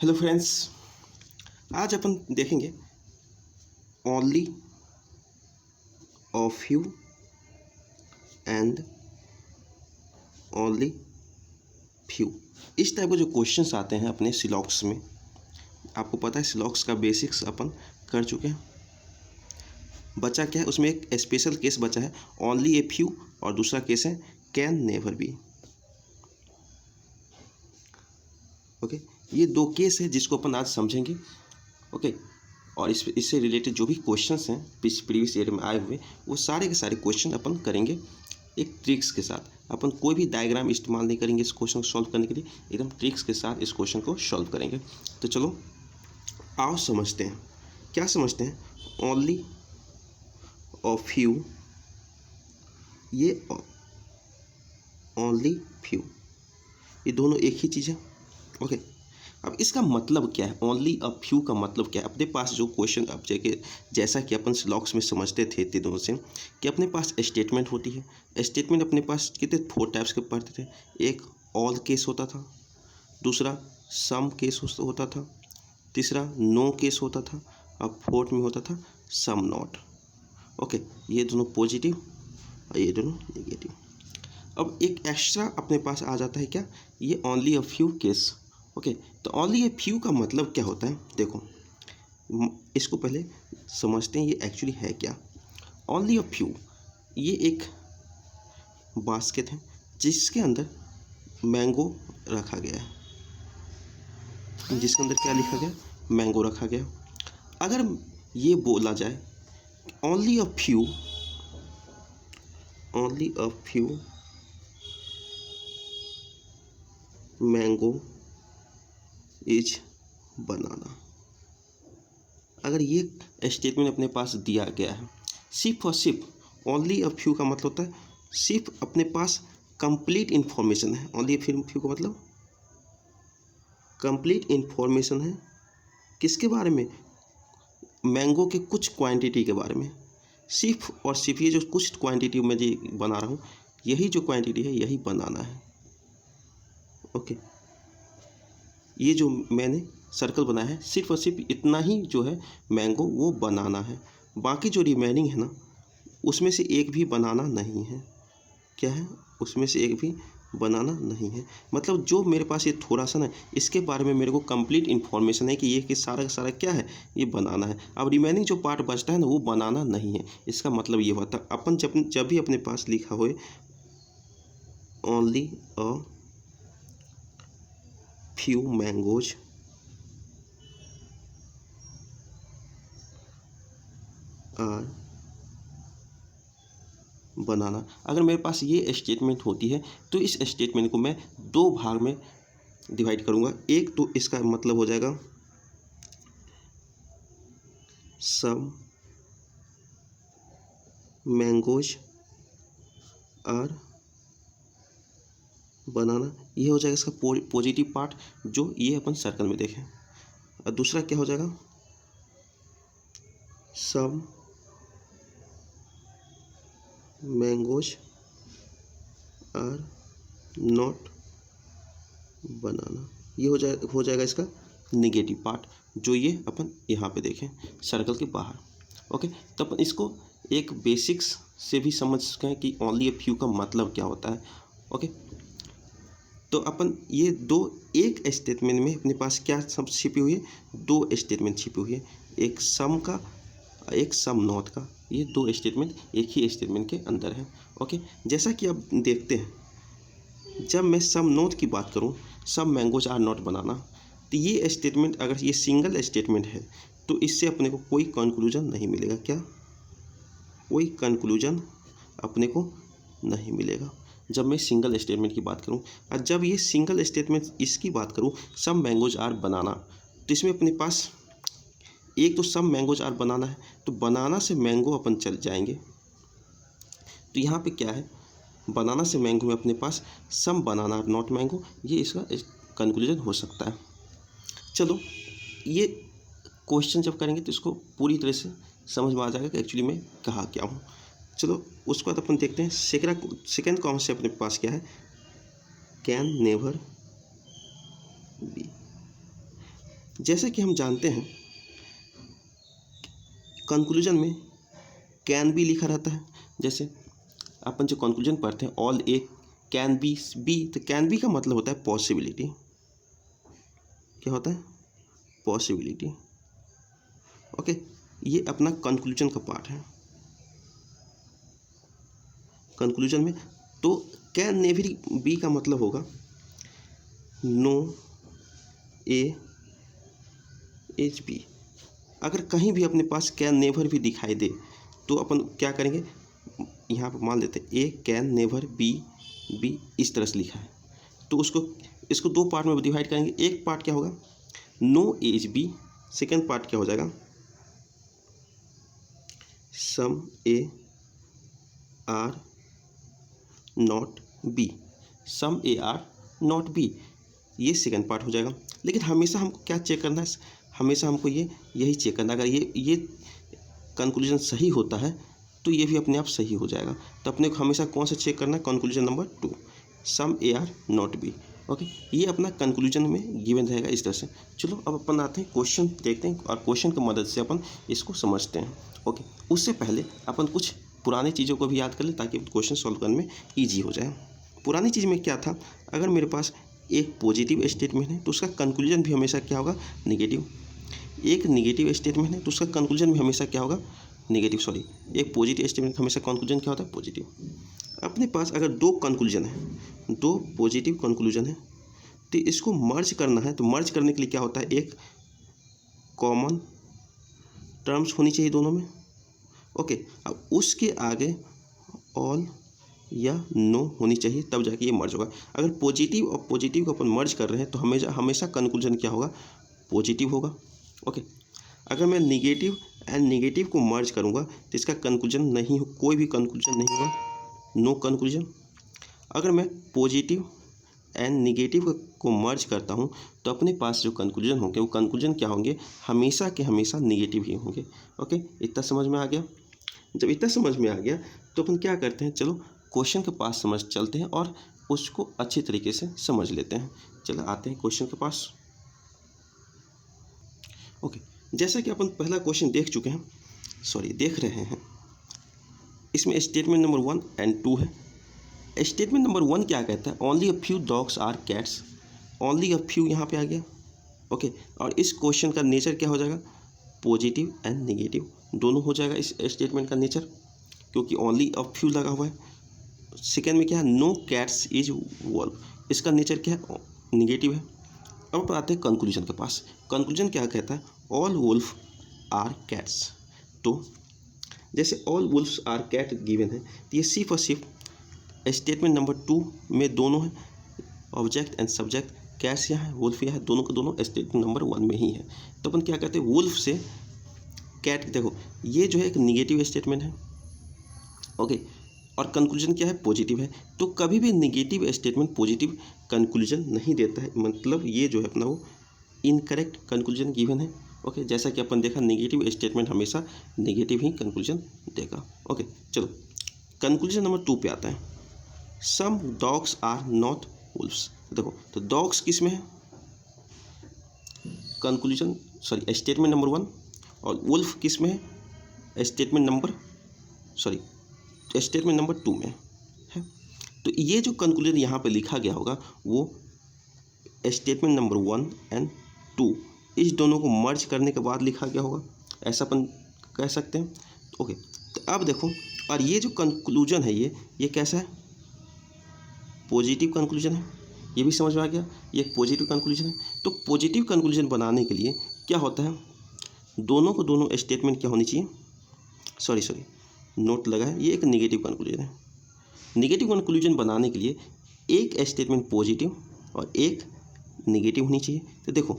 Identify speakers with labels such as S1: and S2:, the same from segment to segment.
S1: Hello friends, आज अपन देखेंगे only of you and only few. इस टाइप के जो क्वेश्चंस आते हैं अपने सिलॉक्स में, आपको पता है सिलॉक्स का बेसिक्स अपन कर चुके हैं। बचा क्या है उसमें, एक स्पेशल केस बचा है ओनली ए फ्यू और दूसरा केस है कैन नेवर बी। ओके, ये दो केस है जिसको अपन आज समझेंगे। ओके, और इससे रिलेटेड जो भी क्वेश्चंस हैं प्रीवियस ईयर में आए हुए, वो सारे के सारे क्वेश्चन अपन करेंगे एक ट्रिक्स के साथ। अपन कोई भी डायग्राम इस्तेमाल नहीं करेंगे इस क्वेश्चन को सॉल्व करने के लिए, एकदम ट्रिक्स के साथ इस क्वेश्चन को सॉल्व करेंगे। तो चलो आओ समझते हैं। क्या समझते हैं? ओनली ऑफ यू, ये ओनली फ्यू, ये दोनों एक ही चीज़ है। ओके, अब इसका मतलब क्या है? ओनली अ फ्यू का मतलब क्या है? अपने पास जो क्वेश्चन अब जैसा कि अपन सिलॉक्स में समझते थे इतने दिनों से कि अपने पास स्टेटमेंट होती है। स्टेटमेंट अपने पास कितने 4 टाइप्स के पढ़ते थे। एक ऑल केस होता था, दूसरा सम केस होता था, तीसरा नो केस होता था, और फोर्थ में होता था सम नॉट। ओके, ये दोनों पॉजिटिव और ये दोनों नेगेटिव। अब एक एक्स्ट्रा अपने पास आ जाता है, क्या? ये only a few case. Okay, तो ओनली ए फ्यू का मतलब क्या होता है? देखो, इसको पहले समझते हैं ये एक्चुअली है क्या। ओनली अ फ्यू, ये एक बास्केट है जिसके अंदर मैंगो रखा गया है। जिसके अंदर क्या लिखा गया? मैंगो रखा गया। अगर ये बोला जाए only a few, only a few mango is banana, अगर ये स्टेटमेंट अपने पास दिया गया है, सिर्फ और सिर्फ ओनली अ फ्यू का मतलब होता है सिर्फ अपने पास कंप्लीट इन्फॉर्मेशन है। ओनली अ फ्यू का मतलब कंप्लीट इन्फॉर्मेशन है किसके बारे में? मैंगो के कुछ क्वांटिटी के बारे में। सिर्फ और सिर्फ ये जो कुछ क्वांटिटी में जो बना रहा हूँ, यही जो क्वांटिटी है यही बनाना है। ओके, ये जो मैंने सर्कल बनाया है सिर्फ और सिर्फ इतना ही जो है मैंगो वो बनाना है। बाकी जो रिमेनिंग है ना, उसमें से एक भी बनाना नहीं है। क्या है? उसमें से एक भी बनाना नहीं है। मतलब जो मेरे पास ये थोड़ा सा ना, इसके बारे में मेरे को कंप्लीट इन्फॉर्मेशन है कि ये कि सारा का सारा क्या है, ये बनाना है। अब रिमेनिंग जो पार्ट बचता है ना, वो बनाना नहीं है। इसका मतलब ये होता है अपन जब भी अपने पास लिखा हुए only a few mangoes are banana, अगर मेरे पास ये स्टेटमेंट होती है तो इस स्टेटमेंट को मैं दो भाग में डिवाइड करूँगा। एक तो इसका मतलब हो जाएगा सम मैंगोज आर बनाना, ये हो जाएगा इसका पॉजिटिव पार्ट जो ये अपन सर्कल में देखें। और दूसरा क्या हो जाएगा? सम मैंगोज आर नॉट बनाना, ये हो जाएगा इसका निगेटिव पार्ट जो ये अपन यहाँ पे देखें सर्कल के बाहर। ओके, तो अपन इसको एक बेसिक्स से भी समझ सकें कि ओनली ए फ्यू का मतलब क्या होता है। ओके, तो अपन ये दो, एक स्टेटमेंट में अपने पास क्या सब छिपी हुई है? दो स्टेटमेंट छिपी हुई है, एक सम का, एक सम नॉट का। ये दो स्टेटमेंट एक ही स्टेटमेंट के अंदर है। ओके, जैसा कि आप देखते हैं, जब मैं सम नॉट की बात करूं, सम मैंगोज आर नॉट बनाना, तो ये स्टेटमेंट अगर ये सिंगल स्टेटमेंट है तो इससे अपने को कोई कंक्लूजन नहीं मिलेगा। क्या? कोई कंक्लूजन अपने को नहीं मिलेगा जब मैं सिंगल स्टेटमेंट की बात करूं। और जब ये सिंगल स्टेटमेंट इसकी बात करूं, सम मैंगोज आर बनाना, तो इसमें अपने पास एक तो सम मैंगोज आर बनाना है, तो बनाना से मैंगो अपन चल जाएंगे। तो यहाँ पे क्या है? बनाना से मैंगो में अपने पास सम बनाना आर नॉट मैंगो, ये इसका कंक्लूजन हो सकता है। चलो, ये क्वेश्चन जब करेंगे तो इसको पूरी तरह से समझ में आ जाएगा कि एक्चुअली मैं कहा क्या हूँ। चलो, उसके बाद अपन देखते हैं सेकेंड कॉन्सेप्ट अपने पास क्या है? Can never be. जैसे कि हम जानते हैं कंक्लूजन में कैन बी लिखा रहता है। जैसे अपन जो कंक्लूजन पढ़ते हैं all A can be B, तो कैन बी का मतलब होता है पॉसिबिलिटी। क्या होता है? पॉसिबिलिटी। ओके, ये अपना कंक्लूजन का पार्ट है कंक्लूजन में। तो कैन नेवर बी का मतलब होगा नो ए एच बी। अगर कहीं भी अपने पास कैन नेवर भी दिखाई दे तो अपन क्या करेंगे, यहाँ पर मान लेते हैं ए कैन नेवर बी बी, इस तरह से लिखा है तो इसको दो पार्ट में डिवाइड करेंगे। एक पार्ट क्या होगा, no H B, second part क्या हो जाएगा, some A are not B, some A are not B, ये सेकेंड पार्ट हो जाएगा। लेकिन हमेशा हमको क्या चेक करना है, हमेशा हमको यही चेक करना है, अगर ये कंक्लूजन सही होता है तो ये भी अपने आप सही हो जाएगा। तो अपने को हमेशा कौन सा चेक करना है, conclusion number 2, some A are not B. Okay, ये अपना कंक्लूजन में गिवन रहेगा इस तरह से। चलो अब अपन आते हैं क्वेश्चन देखते हैं और क्वेश्चन की मदद से अपन इसको समझते हैं। ओके, उससे पहले अपन कुछ पुरानी चीज़ों को भी याद कर लें ताकि क्वेश्चन सॉल्व करने में ईजी हो जाए। पुरानी चीज़ में क्या था, अगर मेरे पास एक पॉजिटिव स्टेटमेंट है तो उसका कंक्लूजन भी हमेशा क्या होगा, निगेटिव। एक निगेटिव स्टेटमेंट है तो उसका कंक्लूजन भी हमेशा क्या होगा, नेगेटिव। सॉरी, एक पॉजिटिव स्टेटमेंट हमेशा कंक्लूजन क्या होता है, पॉजिटिव। अपने पास अगर दो कंक्लूजन है, दो पॉजिटिव कंक्लूजन है, तो इसको मर्ज करना है। तो मर्ज करने के लिए क्या होता है, एक कॉमन टर्म्स होनी चाहिए दोनों में। ओके, अब उसके आगे ऑल या नो होनी चाहिए, तब जाके ये मर्ज होगा। अगर पॉजिटिव और पॉजिटिव को अपन मर्ज कर रहे हैं तो हमेशा कंक्लूजन क्या होगा, पॉजिटिव होगा। ओके, अगर मैं निगेटिव एंड निगेटिव को मर्ज करूंगा तो इसका कंक्लूजन नहीं हो, कोई भी कंक्लूजन नहीं होगा, नो कंक्लूजन। अगर मैं पॉजिटिव एंड निगेटिव को मर्ज करता हूं तो अपने पास जो कंक्लूजन होंगे वो कंक्लूजन क्या होंगे, हमेशा के हमेशा निगेटिव ही होंगे। ओके, इतना समझ में आ गया। जब इतना समझ में आ गया तो अपन क्या करते हैं, चलो क्वेश्चन के पास समझ चलते हैं और उसको अच्छी तरीके से समझ लेते हैं। चलो आते हैं क्वेश्चन के पास। ओके, जैसा कि अपन पहला क्वेश्चन देख चुके हैं, देख रहे हैं, इसमें स्टेटमेंट नंबर 1 एंड 2 है। स्टेटमेंट नंबर 1 क्या कहता है, only a few dogs are cats. Only a few यहाँ पे आ गया। ओके, और इस क्वेश्चन का नेचर क्या हो जाएगा, पॉजिटिव एंड नेगेटिव दोनों हो जाएगा इस स्टेटमेंट का नेचर, क्योंकि ओनली अ फ्यू लगा हुआ है। सेकेंड में क्या है, नो कैट्स इज वॉल्व, इसका नेचर क्या है, नेगेटिव है। अब आते हैं कंक्लूजन के पास। कंक्लूजन क्या कहता है, ऑल वुल्फ आर कैट्स। तो जैसे all wolfs are cat given है तो ये सिर्फ और सिर्फ स्टेटमेंट नंबर 2 में दोनों है, ऑब्जेक्ट एंड सब्जेक्ट, कैट्स यहाँ है, वुल्फ यहाँ है, दोनों के दोनों स्टेटमेंट नंबर 1 में ही है। तो अपन क्या कहते हैं, वुल्फ से कैट, देखो ये जो है एक निगेटिव स्टेटमेंट है। ओके, और कंक्लूजन क्या है, पॉजिटिव है। तो कभी भी निगेटिव स्टेटमेंट पॉजिटिव कंक्लूजन नहीं देता है, मतलब ये जो है अपना वो इनकरेक्ट कंक्लूजन गिवन है। ओके, जैसा कि अपन देखा नेगेटिव स्टेटमेंट हमेशा नेगेटिव ही कंक्लूजन देगा। ओके, चलो कंक्लूजन नंबर 2 पे आता है, some dogs are not wolfs. देखो तो डॉग्स किस में है, कंक्लूजन स्टेटमेंट नंबर 1, और वुल्फ किस में है, स्टेटमेंट नंबर 2 में है। तो ये जो कंक्लूजन यहाँ पे लिखा गया होगा वो स्टेटमेंट नंबर 1 एंड 2 इस दोनों को मर्ज करने के बाद लिखा गया होगा, ऐसा अपन कह सकते हैं। ओके, तो अब देखो, और ये जो कंक्लूजन है ये कैसा है, पॉजिटिव कंक्लूजन है, ये भी समझ में आ गया, ये एक पॉजिटिव कंक्लूजन है। तो पॉजिटिव कंक्लूजन बनाने के लिए क्या होता है, दोनों को दोनों स्टेटमेंट क्या होनी चाहिए, नोट लगा है, ये एक निगेटिव कंक्लूजन है। निगेटिव कंक्लूजन बनाने के लिए एक स्टेटमेंट पॉजिटिव और एक निगेटिव होनी चाहिए। तो देखो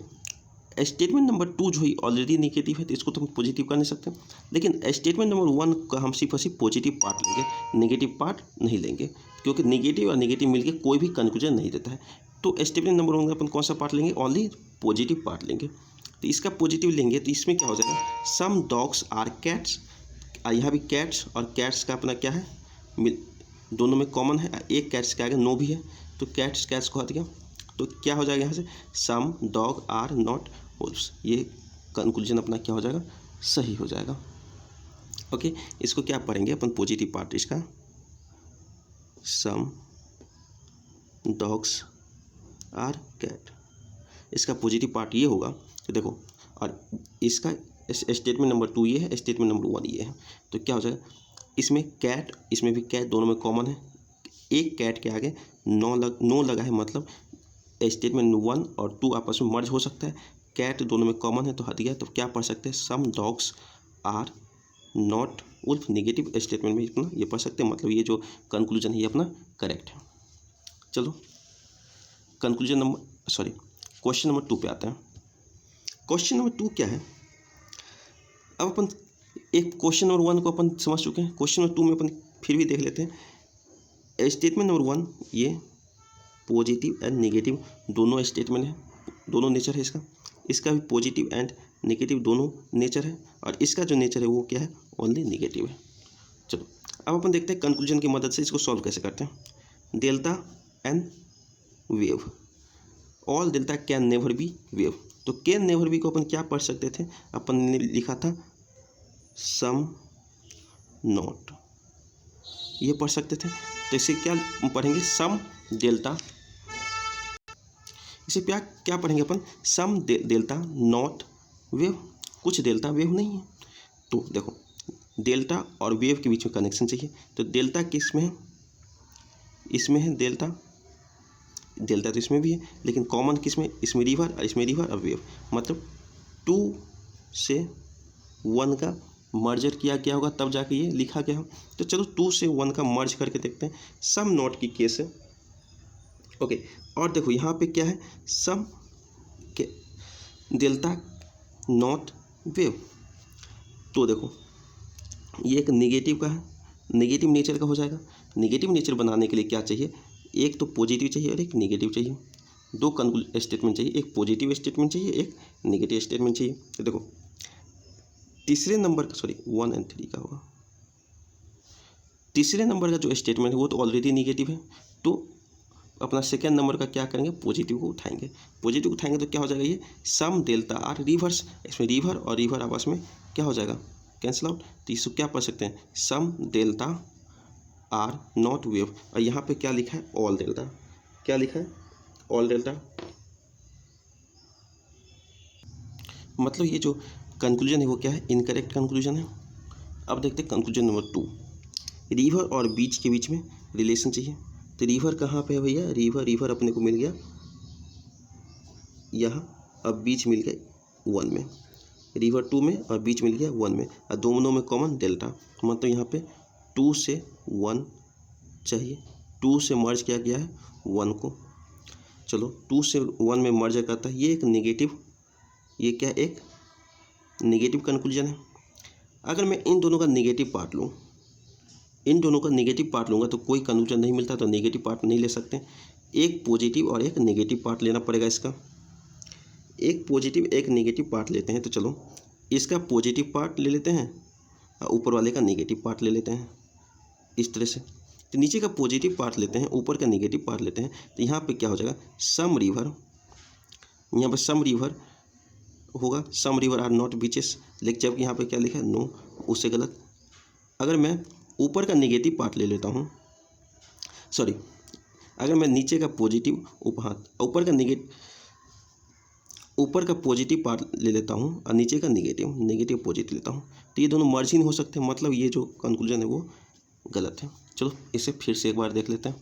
S1: स्टेटमेंट नंबर 2 जो है ऑलरेडी निगेटिव है तो इसको तो हम पॉजिटिव कर नहीं सकते, लेकिन स्टेटमेंट नंबर 1 का हम सिर्फ और सिर्फ पॉजिटिव पार्ट लेंगे, नेगेटिव पार्ट नहीं लेंगे, क्योंकि नेगेटिव और नेगेटिव मिलकर कोई भी कंक्लूजन नहीं देता है। तो स्टेटमेंट नंबर 1 में अपन कौन सा पार्ट लेंगे, ओनली पॉजिटिव पार्ट लेंगे। तो इसका पॉजिटिव लेंगे तो इसमें क्या हो जाएगा, सम डॉग्स आर कैट्स, यहाँ भी कैट्स और कैट्स का अपना क्या है, दोनों में कॉमन है, एक कैट्स के आगे नो भी है, तो कैट्स को हट गया, तो क्या हो जाएगा यहाँ से, सम डॉग आर नॉट वुल्व्स। ये कंक्लूजन अपना क्या हो जाएगा, सही हो जाएगा। ओके, इसको क्या पढ़ेंगे अपन, पॉजिटिव पार्ट इसका, सम डॉग्स आर कैट। इसका पॉजिटिव पार्ट ये होगा कि देखो, और इसका स्टेटमेंट नंबर 2 ये है, स्टेटमेंट नंबर 1 ये है, तो क्या हो जाएगा, इसमें कैट, इसमें भी कैट, दोनों में कॉमन है। एक कैट के आगे नो लगा है, मतलब स्टेटमेंट 1 और 2 आपस में मर्ज हो सकता है। कैट दोनों में कॉमन है तो हट गया, तो क्या पढ़ सकते हैं, some dogs are not wolf. Negative statement में अपना ये पढ़ सकते हैं, मतलब ये जो कंक्लूजन है ये अपना करेक्ट है। चलो क्वेश्चन नंबर 2 पे आते हैं। क्वेश्चन नंबर 2 क्या है, अब अपन एक क्वेश्चन नंबर 1 को अपन समझ चुके हैं, क्वेश्चन नंबर 2 में अपन फिर भी देख लेते हैं। स्टेटमेंट नंबर 1 ये पॉजिटिव एंड नेगेटिव दोनों स्टेटमेंट है, दोनों नेचर है इसका। इसका भी पॉजिटिव एंड नेगेटिव दोनों नेचर है, और इसका जो नेचर है वो क्या है, ओनली नेगेटिव है। चलो अब अपन देखते हैं कंक्लूजन की मदद से इसको सॉल्व कैसे करते हैं। Delta and wave, all delta can never be wave. तो कैन नेवर बी को अपन क्या पढ़ सकते थे, अपन ने लिखा था सम नॉट, ये पढ़ सकते थे। तो इसे क्या पढ़ेंगे, सम डेल्टा, इसे क्या पढ़ेंगे अपन, सम डेल्टा नॉट वेव। कुछ डेल्टा वेव नहीं है, तो देखो डेल्टा और वेव के बीच में कनेक्शन चाहिए, तो डेल्टा किस में है, इसमें है डेल्टा, डेल्टा तो इसमें भी है, लेकिन कॉमन किस में, इसमें रिवर और इसमें रिवर और वेव, मतलब 2 से 1 का मर्जर किया गया होगा तब जाके ये लिखा गया हो। तो चलो 2 से 1 का मर्ज करके देखते हैं। सम नॉट की केस है, ओके। और देखो यहाँ पे क्या है, सम के डेल्टा नॉट वेव, तो देखो ये एक नेगेटिव का है, नेगेटिव नेचर का हो जाएगा। नेगेटिव नेचर बनाने के लिए क्या चाहिए, एक तो पॉजिटिव चाहिए और एक नेगेटिव चाहिए। दो स्टेटमेंट चाहिए, एक पॉजिटिव स्टेटमेंट चाहिए, एक नेगेटिव स्टेटमेंट चाहिए। तो देखो तीसरे नंबर का, 1 और 3 का होगा, तीसरे नंबर का जो स्टेटमेंट है वो तो ऑलरेडी नेगेटिव है, तो अपना सेकेंड नंबर का क्या करेंगे, पॉजिटिव को उठाएंगे। पॉजिटिव उठाएंगे तो क्या हो जाएगा, ये सम डेल्टा आर रिवर्स, इसमें रिवर और रिवर आपस में क्या हो जाएगा, कैंसिल आउट। तो इसको क्या पढ़ सकते हैं, सम डेल्टा आर नॉट वेव, और यहाँ पे क्या लिखा है, ऑल डेल्टा। क्या लिखा है, ऑल डेल्टा। मतलब ये जो कंक्लूजन है वो क्या है, इनकरेक्ट कंक्लूजन है। अब देखते हैं कंक्लूजन नंबर 2, रिवर और बीच के बीच में रिलेशन चाहिए। तो रिवर कहाँ पे है भैया, रिवर अपने को मिल गया यहाँ, अब बीच मिल गया 1 में, रिवर 2 में और बीच मिल गया 1 में, और दोनों में कॉमन डेल्टा, मतलब यहाँ पे 2 से 1 चाहिए। 2 से मर्ज किया गया है 1 को, चलो 2 से 1 में मर्ज करता है, ये एक नेगेटिव, ये क्या एक नेगेटिव कंक्लूजन है। अगर मैं इन दोनों का नेगेटिव पार्ट लूँ, इन दोनों का नेगेटिव पार्ट लूँगा तो कोई कंक्लूजन नहीं मिलता, तो नेगेटिव पार्ट नहीं ले सकते। एक पॉजिटिव और एक नेगेटिव पार्ट लेना पड़ेगा इसका। एक पॉजिटिव एक नेगेटिव पार्ट लेते हैं, तो चलो इसका पॉजिटिव पार्ट ले लेते हैं और ऊपर वाले का नेगेटिव पार्ट ले लेते हैं, इस तरह से। तो नीचे का पॉजिटिव पार्ट लेते हैं, ऊपर का नेगेटिव पार्ट लेते हैं, तो यहाँ पे क्या हो जाएगा, सम रिवर, यहाँ पर सम रिवर होगा, सम रिवर आर नॉट बीचेस, लेकिन जब यहाँ पे क्या लिखा है, नो, उससे गलत। अगर मैं ऊपर का नेगेटिव पार्ट ले लेता हूँ, अगर मैं नीचे का पॉजिटिव ऊपर का पॉजिटिव पार्ट ले लेता हूँ और नीचे का नेगेटिव पॉजिटिव लेता हूँ, तो ये दोनों मर्ज ही नहीं हो सकते, मतलब ये जो कंक्लूजन है वो गलत है। चलो इसे फिर से एक बार देख लेते हैं।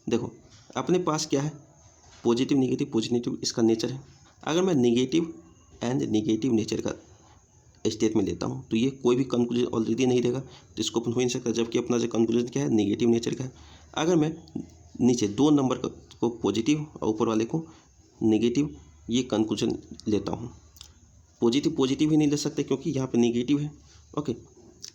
S1: देखो अपने पास क्या है, पॉजिटिव नेगेटिव, इसका नेचर है। अगर मैं नेगेटिव एंड नेगेटिव नेचर का स्टेटमेंट लेता हूँ तो ये कोई भी कंक्लूजन ऑलरेडी नहीं देगा, तो इसको अपन हो ही नहीं सकता, जबकि अपना जो कंक्लूजन क्या है, नेगेटिव नेचर का है। अगर मैं नीचे 2 नंबर को पॉजिटिव और ऊपर वाले को नेगेटिव, ये कंक्लूजन लेता हूँ, पॉजिटिव ही नहीं ले सकते क्योंकि यहाँ पे नेगेटिव है, ओके।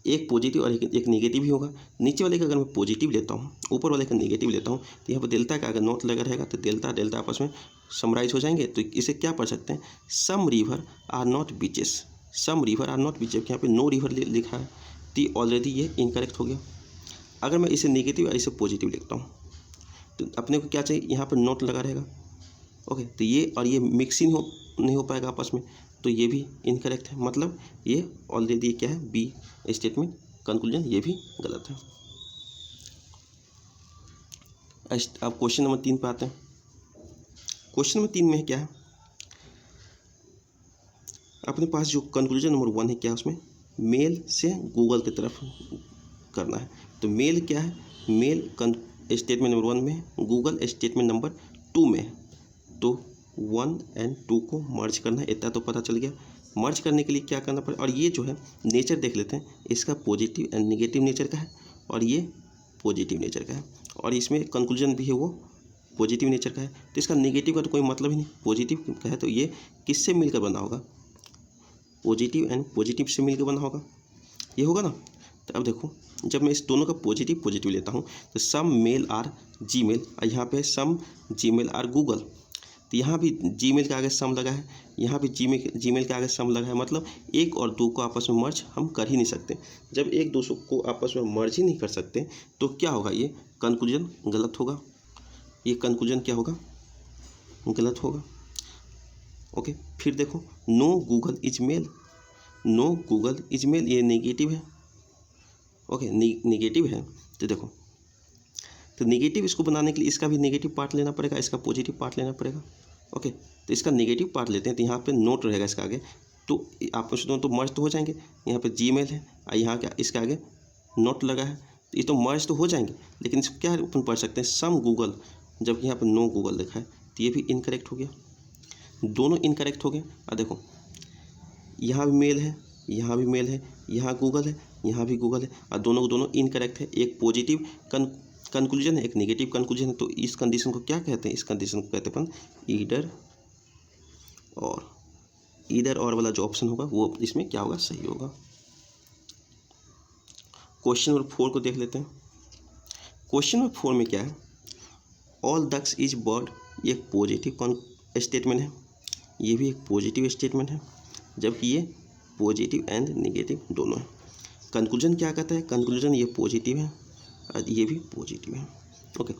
S1: एक पॉजिटिव और एक नेगेटिव ही होगा। नीचे वाले का अगर मैं पॉजिटिव लेता हूँ, ऊपर वाले का नेगेटिव लेता हूँ, तो यहाँ पर डेल्टा का अगर नॉट लगा रहेगा तो डेल्टा आपस में समराइज हो जाएंगे। तो इसे क्या पढ़ सकते हैं, some river are not beaches, some river are not beaches, यहाँ पे नो रिवर लिखा है, तो ऑलरेडी ये इनकरेक्ट हो गया। अगर मैं इसे नेगेटिव और इसे पॉजिटिव लिखता हूँ तो अपने को क्या चाहिए, यहाँ पर नॉट लगा रहेगा, ओके, तो ये और ये मिक्स ही नहीं हो पाएगा आपस में, तो ये भी इनकरेक्ट है। मतलब ये ऑलरेडी क्या है, बी स्टेटमेंट कंक्लूजन, ये भी गलत है। अब क्वेश्चन नंबर 3 पे आते हैं। क्वेश्चन नंबर 3 में क्या है, अपने पास जो कंक्लूजन नंबर 1 है, क्या उसमें मेल से गूगल की तरफ करना है। तो मेल क्या है, मेल स्टेटमेंट नंबर 1 में है, गूगल स्टेटमेंट नंबर 2 में है। तो 1 और 2 को मर्ज करना है, इतना तो पता चल गया। मर्ज करने के लिए क्या करना पड़ेगा, और ये जो है नेचर देख लेते हैं, इसका पॉजिटिव एंड नेगेटिव नेचर का है और ये पॉजिटिव नेचर का है, और इसमें कंक्लूजन भी है वो पॉजिटिव नेचर का है। तो इसका नेगेटिव का तो कोई मतलब ही नहीं, पॉजिटिव का है, तो ये किससे मिलकर बना होगा, पॉजिटिव एंड पॉजिटिव से मिलकर बना होगा, ये होगा ना। तो अब देखो, जब मैं इस दोनों का पॉजिटिव पॉजिटिव लेता हूँ तो सम मेल आर जीमेल, और यहाँ पे सम जीमेल आर गूगल, तो यहाँ भी जीमेल के आगे सम लगा है, यहाँ भी जीमेल के आगे सम लगा है। मतलब 1 और 2 को आपस में मर्ज हम कर ही नहीं सकते। जब 1 दूसरों को आपस में मर्ज ही नहीं कर सकते तो क्या होगा, ये कंक्लूजन गलत होगा, ये कंक्लूजन क्या होगा, गलत होगा। ओके, फिर देखो no Google is mail, no Google is mail, ये नेगेटिव है। ओके, नेगेटिव है, तो देखो, तो नेगेटिव इसको बनाने के लिए इसका भी नेगेटिव पार्ट लेना पड़ेगा, इसका पॉजिटिव पार्ट लेना पड़ेगा। ओके, तो इसका नेगेटिव पार्ट लेते हैं, तो यहाँ पे नोट रहेगा इसका आगे, तो आपस में तो मर्ज तो हो जाएंगे। यहाँ पे जीमेल है और यहाँ क्या इसके आगे नोट लगा है, तो ये तो मर्ज तो हो जाएंगे, लेकिन इसको क्या अपन पढ़ सकते हैं, सम गूगल, जबकि यहाँ पर नो गूगल लिखा है, तो ये भी इनकरेक्ट हो गया, दोनों इनकरेक्ट हो गए। और देखो यहाँ भी मेल है, यहाँ भी मेल है, यहाँ गूगल है, यहाँ भी गूगल है, और दोनों को दोनों इनकरेक्ट है। एक पॉजिटिव कंक्लूजन है, एक नेगेटिव कंक्लूजन है। तो इस कंडीशन को क्या कहते हैं, इस कंडीशन को कहते हैं अपन ईदर और। ईदर और वाला जो ऑप्शन होगा वो इसमें क्या होगा, सही होगा। क्वेश्चन नंबर 4 को देख लेते हैं। क्वेश्चन नंबर 4 में क्या है, ऑल दक्स इज बर्ड, ये एक पॉजिटिव स्टेटमेंट है, ये भी एक पॉजिटिव स्टेटमेंट है, जबकि ये पॉजिटिव एंड नेगेटिव दोनों है। कंक्लूजन क्या कहता है, कंक्लूजन ये पॉजिटिव है और ये भी पॉजिटिव है। ओके,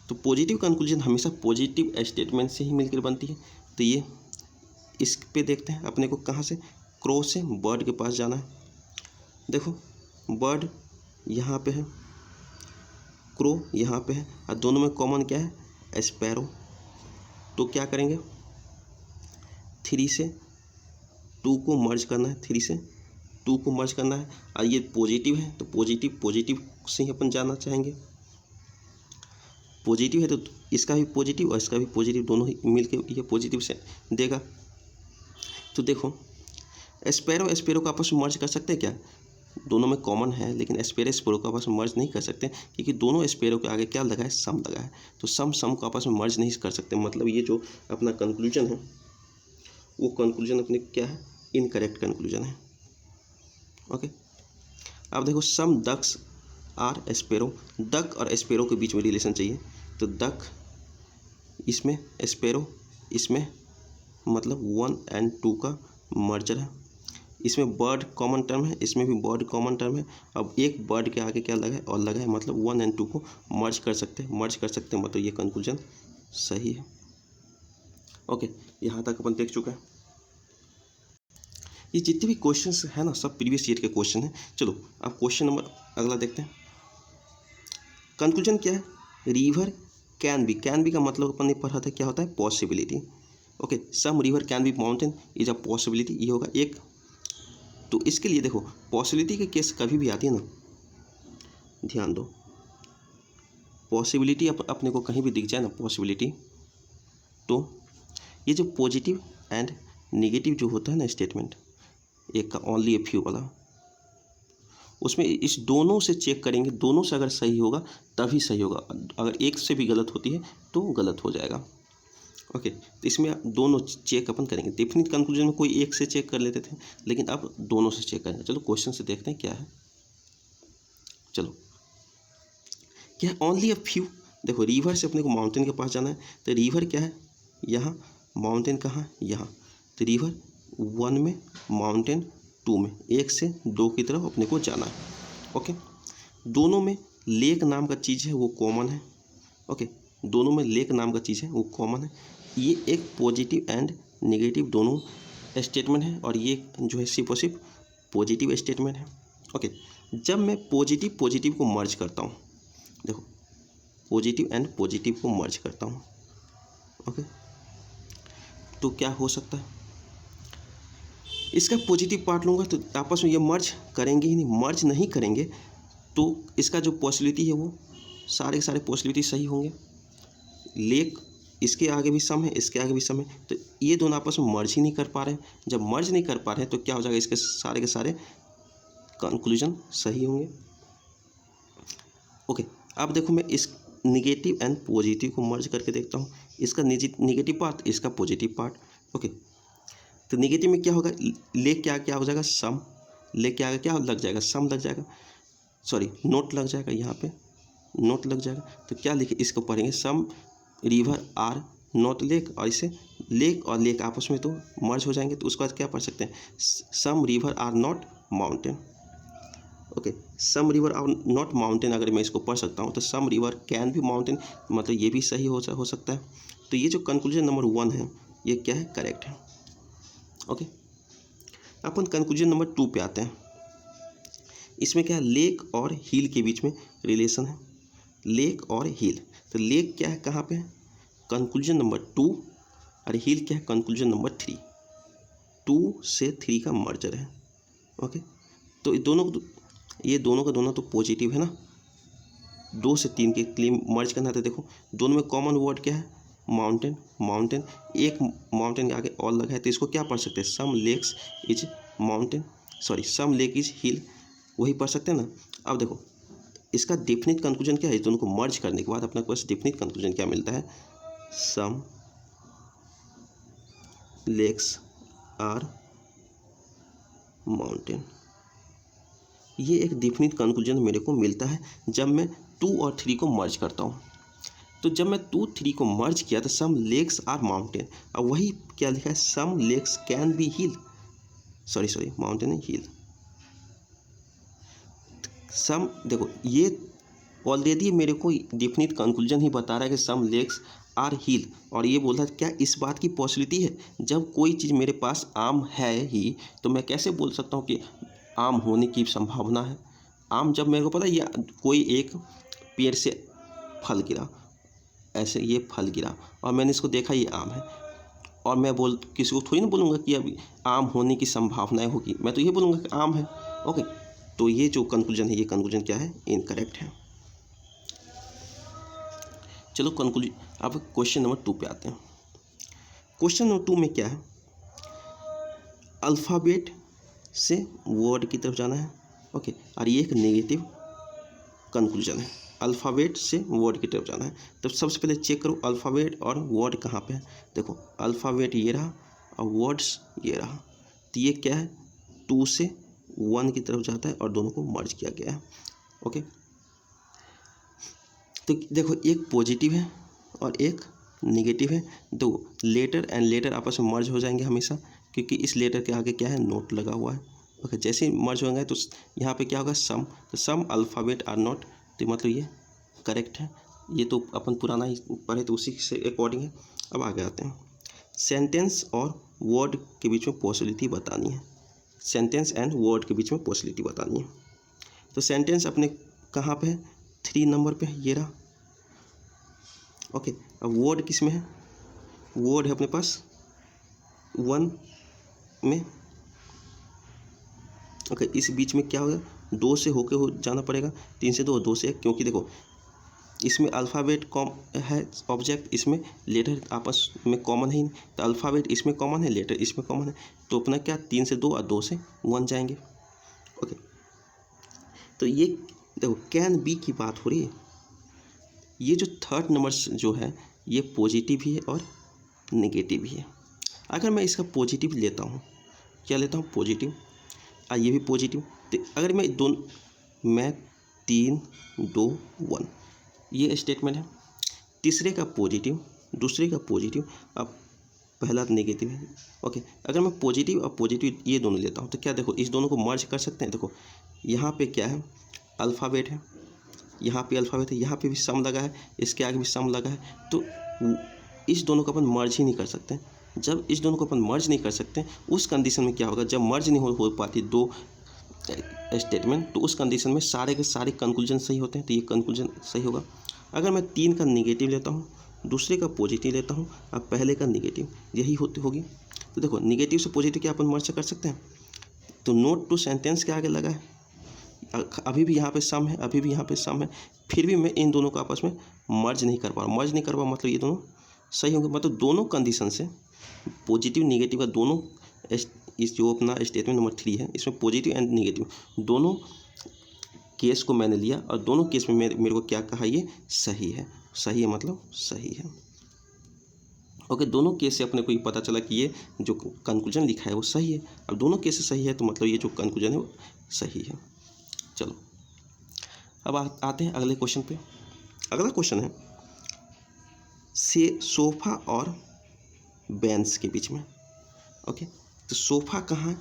S1: तो पॉजिटिव कंक्लूजन हमेशा पॉजिटिव स्टेटमेंट से ही मिलकर बनती है। तो ये इस पे देखते हैं, अपने को कहाँ से, क्रो से बर्ड के पास जाना है। देखो बर्ड यहाँ पे है, क्रो यहाँ पे है, और दोनों में कॉमन क्या है, स्पैरो। तो क्या करेंगे, 3 से 2 को मर्ज करना है, 3 से 2 को मर्ज करना है, और ये पॉजिटिव है तो पॉजिटिव से ही अपन जाना चाहेंगे। पॉजिटिव है तो इसका भी पॉजिटिव और इसका भी पॉजिटिव, दोनों ही मिलके ये पॉजिटिव से देगा। तो देखो स्पैरो को आपस में मर्ज कर सकते हैं क्या, दोनों में कॉमन है, लेकिन स्पैरो को आपस में मर्ज नहीं कर सकते, क्योंकि दोनों स्पैरो के आगे क्या लगा है, सम लगा है। तो सम को आपस में मर्ज नहीं कर सकते। मतलब ये जो अपना कंक्लूजन है वो कंक्लूजन अपने क्या है, इनकरेक्ट कंक्लूजन है। ओके, अब देखो सम डक्स आर स्पैरो, डक और स्पैरो के बीच में रिलेशन चाहिए। तो डक इसमें, स्पैरो इसमें, मतलब 1 और 2 का मर्जर है। इसमें बर्ड कॉमन टर्म है, इसमें भी बर्ड कॉमन टर्म है। अब एक बर्ड के आगे क्या लगा है, और लगा है, मतलब 1 और 2 को मर्ज कर सकते हैं, मतलब ये कंक्लूजन सही है। ओके, यहाँ तक अपन देख चुका है। ये जितने भी क्वेश्चंस है ना, सब प्रीवियस ईयर के क्वेश्चन हैं। चलो अब क्वेश्चन नंबर अगला देखते हैं। कंक्लूजन क्या है, रिवर कैन बी का मतलब अपन ने पढ़ा था क्या होता है, possibility. Okay, some river can be mountain is a possibility, ये होगा एक। तो इसके लिए देखो पॉसिबिलिटी के केस कभी भी आती है ना, ध्यान दो, पॉसिबिलिटी अपने को कहीं भी दिख जाए ना पॉसिबिलिटी, तो ये जो पॉजिटिव एंड नेगेटिव जो होता है ना स्टेटमेंट, एक का ओनली ए फ्यू वाला, उसमें इस दोनों से चेक करेंगे, दोनों से अगर सही होगा तभी सही होगा, अगर एक से भी गलत होती है तो गलत हो जाएगा। ओके, तो इसमें दोनों चेक अपन करेंगे। डेफिनिट कंक्लूजन में कोई एक से चेक कर लेते थे, लेकिन अब दोनों से चेक करेंगे। चलो क्वेश्चन से देखते हैं क्या है। चलो क्या है, ओनली अ फ्यू। देखो रिवर से अपने को माउंटेन के पास जाना है, तो रिवर क्या है यहाँ, माउंटेन कहाँ, यहाँ। तो रिवर 1 में, माउंटेन 2 में, 1 से 2 की तरफ अपने को जाना है। ओके, दोनों में लेक नाम का चीज़ है वो कॉमन है। ओके, दोनों में लेक नाम का चीज़ है वो कॉमन है। ये एक पॉजिटिव एंड नेगेटिव दोनों स्टेटमेंट है और ये जो है सिर्फ और सिर्फ पॉजिटिव स्टेटमेंट है। ओके, जब मैं पॉजिटिव पॉजिटिव को मर्ज करता हूँ, देखो पॉजिटिव एंड पॉजिटिव को मर्ज करता हूँ, ओके, तो क्या हो सकता है, इसका पॉजिटिव पार्ट लूँगा तो आपस में ये मर्ज करेंगे ही नहीं। मर्ज नहीं करेंगे तो इसका जो पॉसिबिलिटी है वो सारे के सारे पॉसिबिलिटी सही होंगे। लेक इसके आगे भी सम है, इसके आगे भी सम है, तो ये दोनों आपस में मर्ज ही नहीं कर पा रहे हैं। जब मर्ज नहीं कर पा रहे हैं तो क्या हो जाएगा, इसके सारे के सारे कंक्लूजन सही होंगे। ओके, अब देखो मैं इस निगेटिव एंड पॉजिटिव को मर्ज करके देखता हूँ, इसका निगेटिव पार्ट, इसका पॉजिटिव पार्ट। ओके, तो निगेटिव में क्या होगा, लेक क्या हो जाएगा, सम, लेक के आगे क्या लग जाएगा, सम लग जाएगा, सॉरी नोट लग जाएगा, यहाँ पे नोट लग जाएगा। तो क्या लिखे, इसको पढ़ेंगे सम रिवर आर नॉट लेक, और इसे लेक और लेक आपस में तो मर्ज हो जाएंगे, तो उसके बाद क्या पढ़ सकते हैं, some river are not mountain. Okay, some river are not mountain अगर मैं इसको पढ़ सकता हूँ तो some river can be mountain, मतलब ये भी सही हो सकता है। तो ये जो कंक्लूजन नंबर 1 है ये क्या है, करेक्ट है। ओके, अपन कंक्लूजन नंबर 2 पे आते हैं। इसमें क्या है, लेक और हिल के बीच में रिलेशन है, लेक और हिल। तो लेक क्या है, कहाँ पे है, कंक्लूजन नंबर 2, और हिल क्या है, कंक्लूजन नंबर 3। 2 से 3 का मर्जर है। ओके, तो ये दोनों का दोनों तो पॉजिटिव है ना, 2 से 3 के क्लेम मर्ज करना था। देखो दोनों में कॉमन वर्ड क्या है, माउंटेन, माउंटेन, एक माउंटेन के आगे और लगा है, तो इसको क्या पढ़ सकते हैं, some lakes is mountain, sorry some lake is hill, वही पढ़ सकते हैं ना। अब देखो इसका डेफिनिट कंक्लूजन क्या है, दोनों को मर्ज करने के बाद अपना पास डेफिनिट कंक्लूजन क्या मिलता है, सम लेक्स आर माउंटेन। ये एक डेफिनिट कंक्लूजन मेरे को मिलता है जब मैं 2 और 3 को मर्ज करता हूँ। तो जब मैं 2, 3 को मर्ज किया तो सम लेक्स आर माउंटेन, और वही क्या लिखा है, some lakes can be hill, sorry mountain है, हिल। सम देखो ये ऑलरेडी मेरे को डेफिनिट कंक्लूजन ही बता रहा है कि सम लेक्स आर हिल, और ये बोल रहा है क्या इस बात की पॉसिबिलिटी है, जब कोई चीज़ मेरे पास आम है ही तो मैं कैसे बोल सकता हूँ कि आम होने की संभावना है। आम जब मेरे को पता है ये कोई एक पेड़ से फल गिरा, ऐसे ये फल गिरा और मैंने इसको देखा ये आम है, और मैं किसी को थोड़ी ना बोलूँगा कि अभी आम होने की संभावनाएं होगी, मैं तो ये बोलूँगा कि आम है। ओके, तो ये जो कंक्लूजन है, ये कंक्लूजन क्या है, इनकरेक्ट है। चलो कंक्लूजन, अब क्वेश्चन नंबर 2 पे आते हैं। क्वेश्चन नंबर 2 में क्या है, अल्फ़ाबेट से वर्ड की तरफ जाना है। ओके, और ये एक नेगेटिव कंक्लूजन है, अल्फ़ाबेट से वर्ड की तरफ जाना है। तो सबसे पहले चेक करो अल्फ़ाबेट और वर्ड कहाँ पे है। देखो अल्फ़ाबेट ये रहा और वर्ड्स ये रहा, तो ये क्या है, 2 से 1 की तरफ जाता है और दोनों को मर्ज किया गया है। ओके, तो देखो एक पॉजिटिव है और एक नेगेटिव है, दो लेटर एंड लेटर आपस में मर्ज हो जाएंगे हमेशा, क्योंकि इस लेटर के आगे क्या है, नोट लगा हुआ है। ओके, जैसे ही मर्ज होंगे तो यहाँ पे क्या होगा, सम, तो सम अल्फ़ाबेट आर नॉट, तो मतलब ये करेक्ट है। ये तो अपन पुराना ही पढ़े तो उसी से अकॉर्डिंग है। अब आगे आते हैं, सेंटेंस और वर्ड के बीच में पॉसिबिलिटी बतानी है, सेंटेंस एंड वर्ड के बीच में पॉसिबिलिटी बतानी है। तो सेंटेंस अपने कहाँ पे है, 3 नंबर पे है, ये रहा। ओके, अब वर्ड किस में है, वर्ड है अपने पास 1 में। ओके, इस बीच में क्या होगा, 2 से होके हो जाना पड़ेगा, 3 से 2, 2 से 1, क्योंकि देखो इसमें अल्फ़ाबेट कॉम है ऑब्जेक्ट, इसमें लेटर आपस में कॉमन है, तो अल्फ़ाबेट इसमें कॉमन है, लेटर इसमें कॉमन है, तो अपना क्या 3 से 2 और 2 से 1 जाएंगे। ओके, तो ये देखो कैन बी की बात हो रही है, ये जो 3rd नंबर जो है ये पॉजिटिव भी है और नेगेटिव भी है। अगर मैं इसका पॉजिटिव लेता हूँ, क्या लेता हूँ, पॉजिटिव, और ये भी पॉजिटिव, तो अगर मैं 3, 2, 1 ये स्टेटमेंट है, तीसरे का पॉजिटिव, दूसरे का पॉजिटिव, अब पहला नेगेटिव है। ओके, अगर मैं पॉजिटिव और पॉजिटिव ये दोनों लेता हूँ तो क्या देखो इस दोनों को मर्ज कर सकते हैं। देखो यहाँ पे क्या है, अल्फ़ाबेट है, यहाँ पे अल्फ़ाबेट है, यहाँ पे भी सम लगा है, इसके आगे भी सम लगा है, तो इस दोनों को अपन मर्ज ही नहीं कर सकते। जब इस दोनों को अपन मर्ज नहीं कर सकते उस कंडीशन में क्या होगा, जब मर्ज नहीं हो पाती दो स्टेटमेंट, तो उस कंडीशन में सारे के सारे कंक्लूजन सही होते हैं, तो ये कंक्लूजन सही होगा। अगर मैं 3 का निगेटिव लेता हूँ, दूसरे का पॉजिटिव लेता हूँ और पहले का निगेटिव, यही होगी। तो देखो निगेटिव से पॉजिटिव क्या अपन मर्ज कर सकते हैं, तो नोट टू सेंटेंस के आगे लगा है, अभी भी यहाँ पे सम है, अभी भी यहाँ पे सम है, फिर भी मैं इन दोनों को आपस में मर्ज नहीं कर पा रहा। मर्ज नहीं कर पा मतलब ये दोनों सही होंगे, मतलब दोनों कंडीशन से पॉजिटिव निगेटिव का दोनों, इस जो अपना स्टेटमेंट नंबर 3 है इसमें पॉजिटिव एंड निगेटिव दोनों केस को मैंने लिया और दोनों केस में मेरे को क्या कहा, ये सही है। सही है मतलब सही है। ओके, दोनों केस से अपने को ये पता चला कि ये जो कंक्लूजन लिखा है वो सही है। अब दोनों केस से सही है तो मतलब ये जो कंक्लूजन है वो सही है। चलो अब आते हैं अगले क्वेश्चन पे। अगला क्वेश्चन है से सोफ़ा और बेंच के बीच में। ओके, तो सोफ़ा कहाँ है,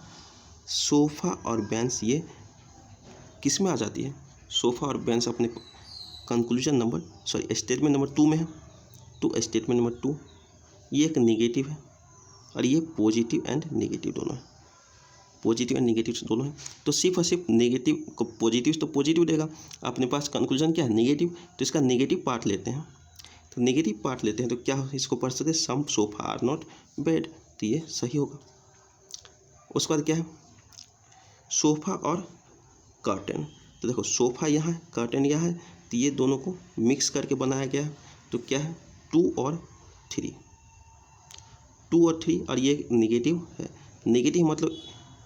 S1: सोफ़ा और बेंच ये किस में आ जाती है, सोफ़ा और बेंच अपने कंक्लूजन नंबर स्टेटमेंट नंबर 2 में है। तो स्टेटमेंट नंबर 2 ये एक निगेटिव है और ये पॉजिटिव एंड निगेटिव दोनों है, पॉजिटिव एंड निगेटिव दोनों है। तो सिर्फ और सिर्फ नेगेटिव को पॉजिटिव तो पॉजिटिव देगा, अपने पास कंक्लूजन क्या है निगेटिव, तो इसका नेगेटिव पार्ट लेते हैं। तो नेगेटिव पार्ट लेते हैं तो क्या इसको पढ़ सकते हैं, सम सोफ़ा आर नॉट बेड, तो ये सही होगा। उसके बाद क्या है, सोफ़ा और कर्टन। तो देखो सोफ़ा यहाँ है, कर्टन यहाँ है, तो ये दोनों को मिक्स करके बनाया गया है। तो क्या है 2 और 3, 2 और 3, और ये निगेटिव है। निगेटिव मतलब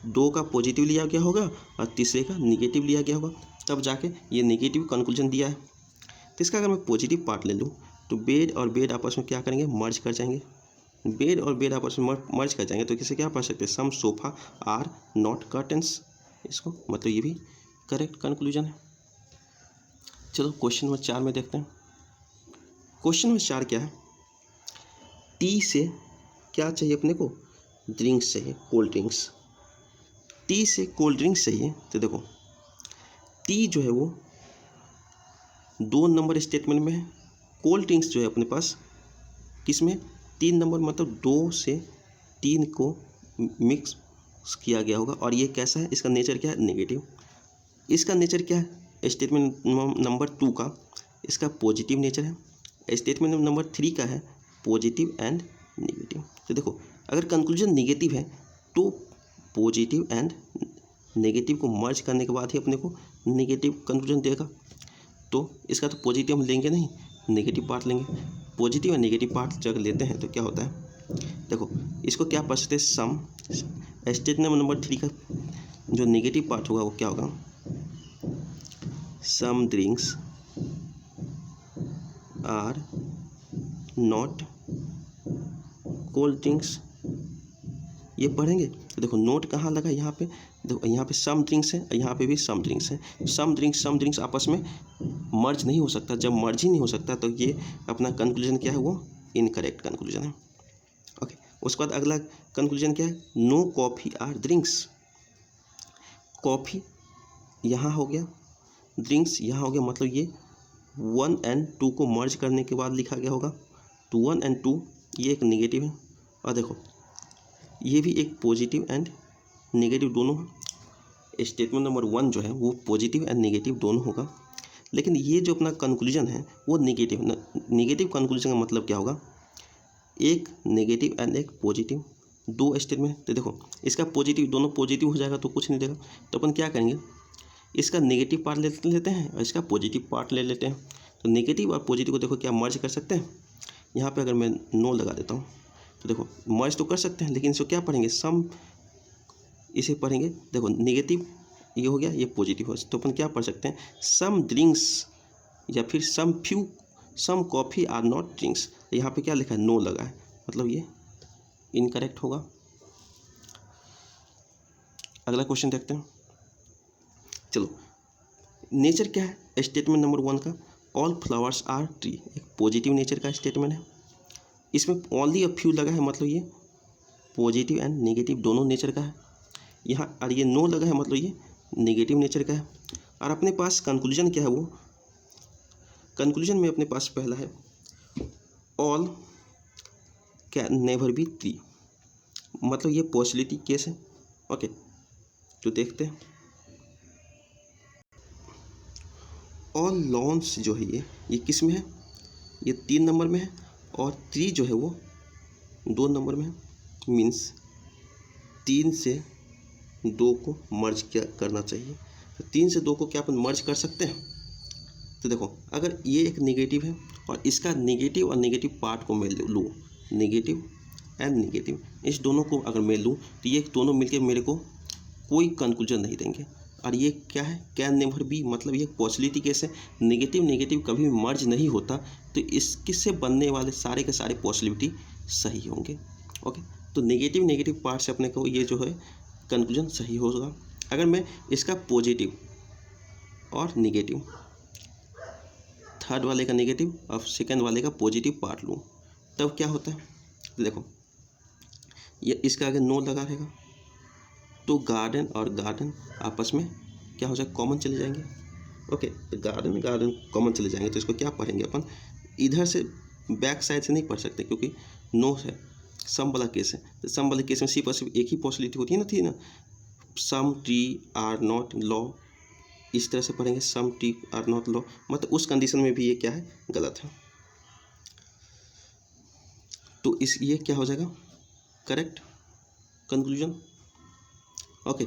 S1: 2 का पॉजिटिव लिया गया होगा और तीसरे का निगेटिव लिया गया होगा, तब जाके ये निगेटिव कंक्लूजन दिया है। तो इसका अगर मैं पॉजिटिव पार्ट ले लूँ तो बेड और बेड आपस में क्या करेंगे, मर्ज कर जाएंगे। बेड और बेड आपस में मर्ज कर जाएंगे तो किसे क्या पढ़ सकते हैं, सम सोफ़ा आर नॉट कर्टन्स, इसको मतलब ये भी करेक्ट कंक्लूजन है। चलो क्वेश्चन नंबर 4 में देखते हैं। क्वेश्चन नंबर 4 क्या है, टी से क्या चाहिए अपने को, ड्रिंक्स चाहिए, कोल्ड ड्रिंक्स। टी से कोल्ड ड्रिंक्स चाहिए। तो देखो टी जो है वो 2 नंबर स्टेटमेंट में है, कोल्ड ड्रिंक्स जो है अपने पास किस में 3 नंबर, मतलब 2 से 3 को मिक्स किया गया होगा। और ये कैसा है, इसका नेचर क्या है, नेगेटिव। इसका नेचर क्या है, स्टेटमेंट नंबर 2 का इसका पॉजिटिव नेचर है, स्टेटमेंट नंबर 3 का है पॉजिटिव एंड नेगेटिव। तो देखो अगर कंक्लूजन नेगेटिव है तो पॉजिटिव एंड नेगेटिव को मर्ज करने के बाद ही अपने को नेगेटिव कंक्लूजन देगा। तो इसका तो पॉजिटिव हम लेंगे नहीं, नेगेटिव पार्ट लेंगे। पॉजिटिव और नेगेटिव पार्ट जब लेते हैं तो क्या होता है, देखो इसको क्या पढ़ सकते हैं, सम, स्टेटमेंट नंबर 3 का जो नेगेटिव पार्ट होगा वो क्या होगा, some drinks are not cold drinks, ये पढ़ेंगे। तो देखो नोट कहाँ लगा, यहाँ पे देखो, यहाँ पे सम ड्रिंक्स है, यहाँ पे भी सम ड्रिंक्स है। सम ड्रिंक्स आपस में मर्ज नहीं हो सकता, जब मर्ज ही नहीं हो सकता तो ये अपना कंक्लूजन क्या है, वो इनकरेक्ट कंक्लूजन है। ओके, उसके बाद अगला कंक्लूजन क्या है, no coffee are drinks. Coffee यहाँ हो गया, ड्रिंक्स यहाँ हो गया, मतलब ये 1 एंड 2 को मर्ज करने के बाद लिखा गया होगा। तो 1 एंड 2 ये एक नेगेटिव है, और देखो ये भी एक पॉजिटिव एंड नेगेटिव दोनों है। स्टेटमेंट नंबर 1 जो है वो पॉजिटिव एंड नेगेटिव दोनों होगा, लेकिन ये जो अपना कंक्लूजन है वो नेगेटिव। नेगेटिव कंक्लूजन का मतलब क्या होगा, एक नेगेटिव एंड एक पॉजिटिव, 2 स्टेटमेंट। तो देखो इसका पॉजिटिव, दोनों पॉजिटिव हो जाएगा तो कुछ नहीं देगा, तो अपन क्या करेंगे, इसका नेगेटिव पार्ट ले लेते हैं और इसका पॉजिटिव पार्ट ले लेते हैं। तो नेगेटिव और पॉजिटिव को देखो क्या मर्ज कर सकते हैं। यहाँ पे अगर मैं नो लगा देता हूँ तो देखो मर्ज तो कर सकते हैं, लेकिन इसको क्या पढ़ेंगे, सम, इसे पढ़ेंगे। देखो नेगेटिव ये हो गया, ये पॉजिटिव हो, तो अपन क्या पढ़ सकते हैं, सम ड्रिंक्स या फिर some coffee are not drinks. यहाँ पे क्या लिखा है, नो लगा है, मतलब ये इनकरेक्ट होगा। अगला क्वेश्चन देखते हैं। चलो नेचर क्या है, स्टेटमेंट नंबर 1 का ऑल फ्लावर्स आर ट्री, एक पॉजिटिव नेचर का स्टेटमेंट है। इसमें ओनली अ फ्यू लगा है, मतलब ये पॉजिटिव एंड नेगेटिव दोनों नेचर का है। यहाँ और ये नो लगा है, मतलब ये नेगेटिव नेचर का है। और अपने पास कंक्लूजन क्या है, वो कंक्लूजन में अपने पास पहला है ऑल कैन नेवर बी 3, मतलब ये पॉसिबिलिटी केस है। ओके, तो देखते हैं। ऑल लॉन्स जो है ये किस में है, ये 3 नंबर में है, और 3 जो है वो 2 नंबर में है। मीन्स 3 से 2 को मर्ज क्या करना चाहिए, तो 3 से 2 को क्या अपन मर्ज कर सकते हैं। तो देखो, अगर ये एक नेगेटिव है और इसका नेगेटिव और नेगेटिव पार्ट को मैं लूँ, नेगेटिव एंड नेगेटिव, इस दोनों को अगर मैं लूँ तो ये दोनों मिलके मेरे को कोई कंक्लूजन नहीं देंगे। और ये क्या है, कैन नेवर बी, मतलब ये पॉसिबिलिटी केस है। नेगेटिव नेगेटिव कभी भी मर्ज नहीं होता, तो इससे बनने वाले सारे के सारे पॉसिबिलिटी सही होंगे। ओके, तो नेगेटिव नेगेटिव पार्ट से अपने को ये जो है कंक्लूजन सही होगा। अगर मैं इसका पॉजिटिव और नेगेटिव, थर्ड वाले का नेगेटिव और सेकंड वाले का पॉजिटिव पार्ट लूँ, तब क्या होता है, देखो ये इसका आगे नो लगा रहेगा, तो गार्डन और गार्डन आपस में क्या हो जाए, कॉमन चले जाएंगे। ओके, तो गार्डन गार्डन कॉमन चले जाएंगे, तो इसको क्या पढ़ेंगे अपन, इधर से बैक साइड से नहीं पढ़ सकते क्योंकि नो है, सम वाला केस है। तो सम वाले केस में सिर्फ एक ही पॉसिबिलिटी होती है ना, थी ना, सम ट्री आर नॉट लॉ, इस तरह से पढ़ेंगे, सम ट्री आर नॉट लॉ, मतलब उस कंडीशन में भी ये क्या है, गलत है। तो इस ये क्या हो जाएगा, करेक्ट कंक्लूजन। ओके,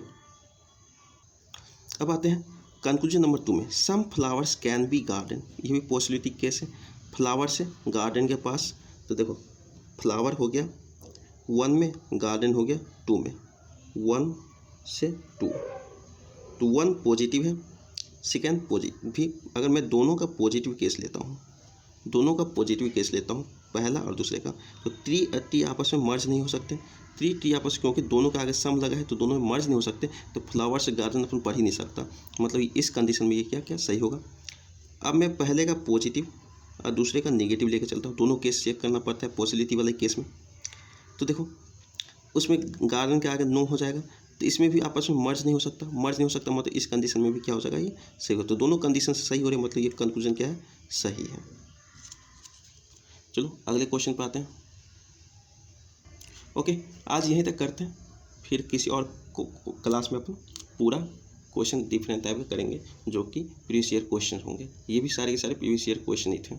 S1: अब आते हैं कंक्लूजन नंबर 2 में, some flowers can be garden, ये भी पॉसिबिलिटी केस है, फ्लावर से गार्डन के पास। तो देखो, फ्लावर हो गया 1 में, गार्डन हो गया 2 में, 1 से 2, तो 1 पॉजिटिव है, सेकेंड पॉजिटिव भी। अगर मैं दोनों का पॉजिटिव केस लेता हूँ, दोनों का पॉजिटिव केस लेता हूँ, पहला और दूसरे का, तो 3 और T आपस में मर्ज नहीं हो सकते, 3 T आपस, क्योंकि दोनों का आगे सम लगा है तो दोनों में मर्ज नहीं हो सकते, तो फ्लावर से गार्डन अपन पढ़ ही नहीं सकता, मतलब इस कंडीशन में ये क्या क्या सही होगा। अब मैं पहले का पॉजिटिव और दूसरे का नेगेटिव लेकर चलता हूँ, दोनों केस चेक करना पड़ता है पॉसिबिलिटी वाले केस में। तो देखो, उसमें गार्डन के आगे नो हो जाएगा, तो इसमें भी आपस में मर्ज नहीं हो सकता, मर्ज नहीं हो सकता, मतलब इस कंडीशन में भी क्या हो जाएगा, ये सही हो। तो दोनों कंडीशन से सही हो रहे, मतलब ये कंक्लूजन क्या है, सही है। चलो अगले क्वेश्चन पर आते हैं। ओके, आज यहीं तक करते हैं, फिर किसी और क्लास में अपन पूरा क्वेश्चन डिफरेंट टाइप के करेंगे, जो कि प्रीवियस ईयर क्वेश्चन होंगे। ये भी सारे के सारे प्रीवियस ईयर क्वेश्चन ही थे।